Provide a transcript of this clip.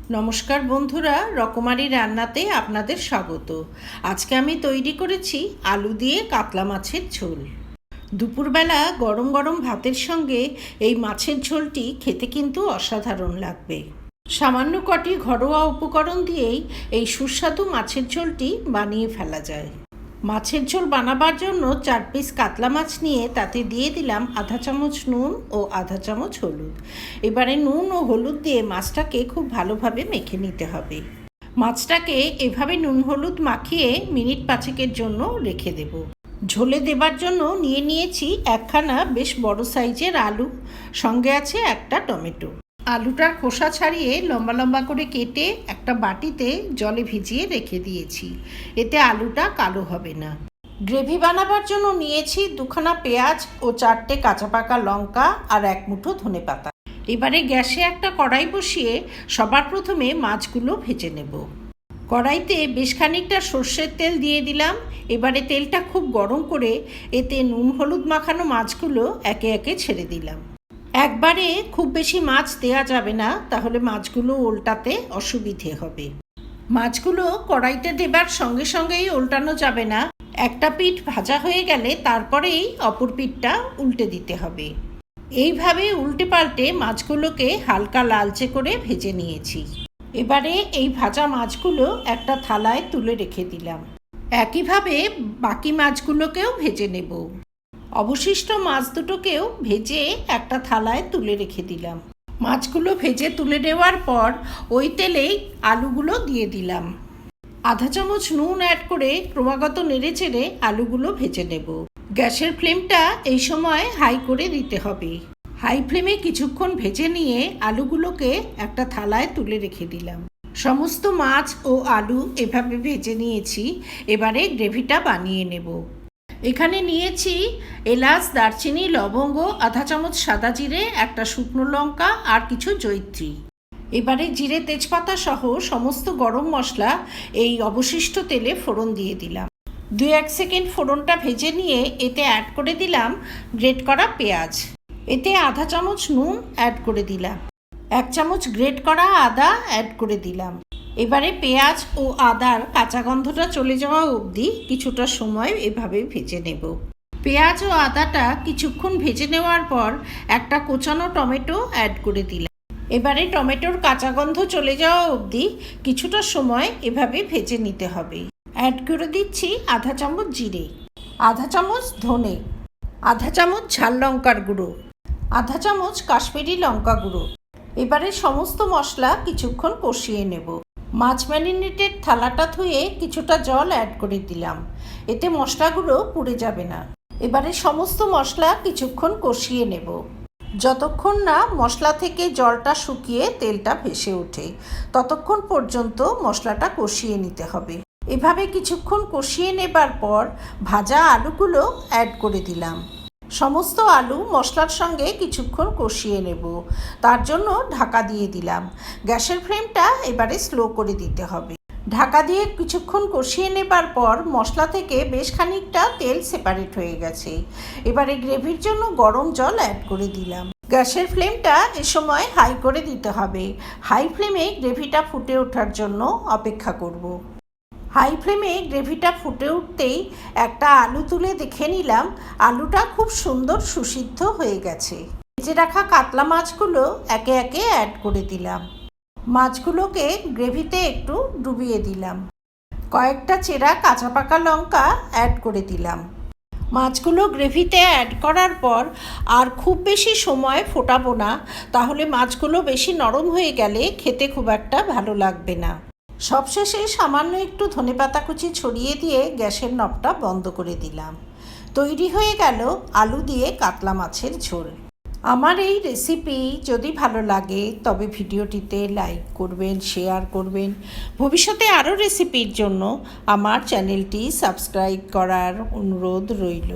নমস্কার বন্ধুরা, রকমারি রান্নাতে আপনাদের স্বাগত। আজকে আমি তৈরি করেছি আলু দিয়ে কাতলা মাছের ঝোল। দুপুরবেলা গরম গরম ভাতের সঙ্গে এই মাছের ঝোলটি খেতে কিন্তু অসাধারণ লাগবে। সামান্য কটি ঘরোয়া উপকরণ দিয়েই এই সুস্বাদু মাছের ঝোলটি বানিয়ে ফেলা যায়। মাছের ঝোল বানাবার জন্য 4 পিস কাতলা মাছ নিয়ে তাতে দিয়ে দিলাম আধা চামচ নুন ও আধা চামচ হলুদ। এবারে নুন ও হলুদ দিয়ে মাছটাকে খুব ভালোভাবে মেখে নিতে হবে। মাছটাকে এভাবে নুন হলুদ মাখিয়ে মিনিট 5 জন্য রেখে দেব। ঝোলে দেবার জন্য নিয়েছি একখানা বেশ বড় সাইজের আলু, সঙ্গে আছে একটা টমেটো। আলুটার খোসা ছাড়িয়ে লম্বা লম্বা করে কেটে একটা বাটিতে জলে ভিজিয়ে রেখে দিয়েছি, এতে আলুটা কালো হবে না। গ্রেভি বানাবার জন্য নিয়েছি 2খানা পেঁয়াজ ও 4টে কাঁচা পাকা লঙ্কা আর 1 মুঠো ধনেপাতা। এবারে গ্যাসে একটা কড়াই বসিয়ে সবার প্রথমে মাছগুলো ভেজে নেব। কড়াইতে বেশ খানিকটা সর্ষের তেল দিয়ে দিলাম। এবারে তেলটা খুব গরম করে এতে নুন হলুদ মাখানো মাছগুলো একে একে ছেড়ে দিলাম। একবারে খুব বেশি মাছ দেয়া যাবে না, তাহলে মাছগুলো উল্টাতে অসুবিধে হবে। মাছগুলো কড়াইতে দেবার সঙ্গে সঙ্গেই উল্টানো যাবে না, একটা পিঠ ভাজা হয়ে গেলে তারপরেই অপর পিঠটা উল্টে দিতে হবে। এইভাবে উল্টে পাল্টে মাছগুলোকে হালকা লালচে করে ভেজে নিয়েছি। এবারে এই ভাজা মাছগুলো একটা থালায় তুলে রেখে দিলাম। একইভাবে বাকি মাছগুলোকেও ভেজে নেব। অবশিষ্ট মাছ দুটোকেও ভেজে একটা থালায় তুলে রেখে দিলাম। মাছগুলো ভেজে তুলে নেওয়ার পর ওই তেলেই আলুগুলো দিয়ে দিলাম। আধা চামচ নুন অ্যাড করে ক্রমাগত নেড়ে চেড়ে আলুগুলো ভেজে নেব। গ্যাসের ফ্লেমটা এই সময় হাই করে দিতে হবে। হাই ফ্লেমে কিছুক্ষণ ভেজে নিয়ে আলুগুলোকে একটা থালায় তুলে রেখে দিলাম। সমস্ত মাছ ও আলু এভাবে ভেজে নিয়েছি। এবারে গ্রেভিটা বানিয়ে নেব। এখানে নিয়েছি এলাচ, দারচিনি, লবঙ্গ, আধা চামচ সাদা জিরে, একটা শুকনো লঙ্কা আর কিছু জয়িত্রী। এবারে জিরে তেজপাতা সহ সমস্ত গরম মশলা এই অবশিষ্ট তেলে ফোড়ন দিয়ে দিলাম। 2-1 সেকেন্ড ফোড়নটা ভেজে নিয়ে এতে অ্যাড করে দিলাম গ্রেট করা পেঁয়াজ। এতে আধা চামচ নুন অ্যাড করে দিলাম। 1 চামচ গ্রেট করা আদা অ্যাড করে দিলাম। এবারে পেঁয়াজ ও আদার কাঁচা গন্ধটা চলে যাওয়া অবধি কিছুটা সময় এভাবে ভেজে নেব। পেঁয়াজ ও আদাটা কিছুক্ষণ ভেজে নেওয়ার পর একটা কোচানো টমেটো অ্যাড করে দিলাম। এবারে টমেটোর কাঁচা গন্ধ চলে যাওয়া অবধি কিছুটা সময় এভাবে ভেজে নিতে হবে। অ্যাড করে দিচ্ছি আধা চামচ জিরে, আধা চামচ ধনে, আধা চামচ ঝাল লঙ্কার গুঁড়ো, আধা চামচ কাশ্মীরি লঙ্কা গুঁড়ো। এবারে সমস্ত মশলা কিছুক্ষণ কষিয়ে নেব। মাছ ম্যারিনেটেড থালাটা ধুয়ে কিছুটা জল অ্যাড করে দিলাম, এতে মশলাগুলো পুড়ে যাবে না। এবারে সমস্ত মশলা কিছুক্ষণ কষিয়ে নেব, যতক্ষণ না মশলা থেকে জলটা শুকিয়ে তেলটা ভেসে ওঠে ততক্ষণ পর্যন্ত মশলাটা কষিয়ে নিতে হবে। এভাবে কিছুক্ষণ কষিয়ে নেবার পর ভাজা আলুগুলো অ্যাড করে দিলাম। সমস্ত আলু মশলার সঙ্গে কিছুক্ষণ কষিয়ে নেব, তার জন্য ঢাকা দিয়ে দিলাম। গ্যাসের ফ্লেমটা এবারে স্লো করে দিতে হবে। ঢাকা দিয়ে কিছুক্ষণ কষিয়ে নেবার পর মশলা থেকে বেশ খানিকটা তেল সেপারেট হয়ে গেছে। এবারে গ্রেভির জন্য গরম জল অ্যাড করে দিলাম। গ্যাসের ফ্লেমটা এ সময় হাই করে দিতে হবে। হাই ফ্লেমে গ্রেভিটা ফুটে ওঠার জন্য অপেক্ষা করব। হাই ফ্লেমে গ্রেভিটা ফুটে উঠতেই একটা আলু তুলে দেখে নিলাম আলুটা খুব সুন্দর সুসিদ্ধ হয়ে গেছে। ভেজে রাখা কাতলা মাছগুলো একে একে অ্যাড করে দিলাম। মাছগুলোকে গ্রেভিতে একটু ডুবিয়ে দিলাম। কয়েকটা চেরা কাঁচা পাকা লঙ্কা অ্যাড করে দিলাম। মাছগুলো গ্রেভিতে অ্যাড করার পর আর খুব বেশি সময় ফোটাবো না, তাহলে মাছগুলো বেশি নরম হয়ে গেলে খেতে খুব একটা ভালো লাগবে না। সবশেষে সামান্য একটু ধনেপাতা কুচি ছড়িয়ে দিয়ে গ্যাসের নবটা বন্ধ করে দিলাম। তৈরি হয়ে গেল আলু দিয়ে কাতলা মাছের ঝোল। আমার এই রেসিপি যদি ভালো লাগে তবে ভিডিওটিতে লাইক করবেন, শেয়ার করবেন। ভবিষ্যতে আরও রেসিপির জন্য আমার চ্যানেলটি সাবস্ক্রাইব করার অনুরোধ রইল।